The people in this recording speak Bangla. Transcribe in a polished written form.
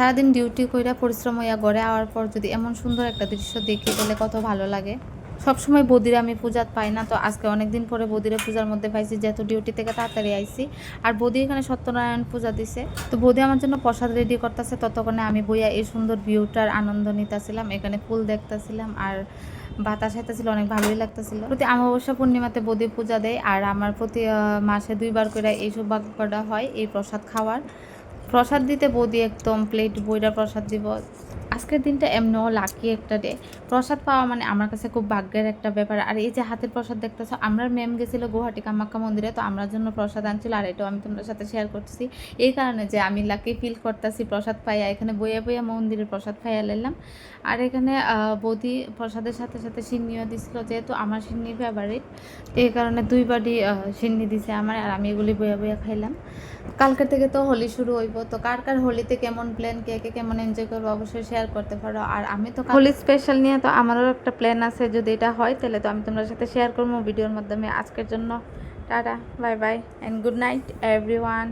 সারাদিন ডিউটি কইরা পরিশ্রম হইয়া ঘরে আওয়ার পর যদি এমন সুন্দর একটা দৃশ্য দেখি তাহলে কত ভালো লাগে। সবসময় বদিরে আমি পূজাত পাই না, তো আজকে অনেকদিন পরে বদিরে পূজার মধ্যে পাইছি, যেহেতু ডিউটি থেকে তাড়াতাড়ি আইছি। আর বদি এখানে সত্যনারায়ণ পূজা দিছে, তো বদি আমার জন্য প্রসাদ রেডি করতেছে। ততক্ষণে আমি বইয়া এই সুন্দর ভিউটার আনন্দ নিতেছিলাম, এখানে ফুল দেখতেছিলাম আর বাতাস আইতেছিল, অনেক ভালোই লাগতেছিল। প্রতি অমাবস্যা পূর্ণিমাতে বদি পূজা দেয়, আর আমার প্রতি মাসে 2বার করে এই সৌভাগ্যটা হয় এই প্রসাদ খাওয়ার। প্রসাদ দিতে বৌদি একদম প্লেট বইরা প্রসাদ দিব। আজকের দিনটা এমনও লাকি একটা ডে, প্রসাদ পাওয়া মানে আমার কাছে খুব ভাগ্যের একটা ব্যাপার। আর এই যে হাতের প্রসাদ দেখতেছো, আমরা ম্যাম গেছিলো গুয়াহাটি কামাখ্যা মন্দিরে, তো আমরা জন্য প্রসাদ আনছিল, আর এটাও আমি তোমাদের সাথে শেয়ার করতেছি এই কারণে যে আমি লাকি ফিল করতেছি প্রসাদ পাইয়া। এখানে বইয়া বইয়া মন্দিরের প্রসাদ খাইয়া লাইলাম। আর এখানে বৌদি প্রসাদের সাথে সাথে সিন্নিও দিছিল, যেহেতু আমার সিন্নি ফেভারিট, এই কারণে 2 বাটি সিন্নি দিছে আমার, আর আমি এগুলি বইয়া বইয়া খাইলাম। কালকে থেকে তো হোলি শুরু হইব, তো কার কার হোলিতে কেমন প্ল্যান, কে কে কেমন এনজয় করবো অবশ্যই শেয়ার করতে পারো। আর আমি তো হোলি স্পেশাল নিয়ে তো আমারও একটা প্ল্যান আছে, যদি এটা হয় তাহলে তো আমি তোমাদের সাথে শেয়ার করবো ভিডিওর মাধ্যমে। আজকের জন্য tata, bye bye and good night everyone.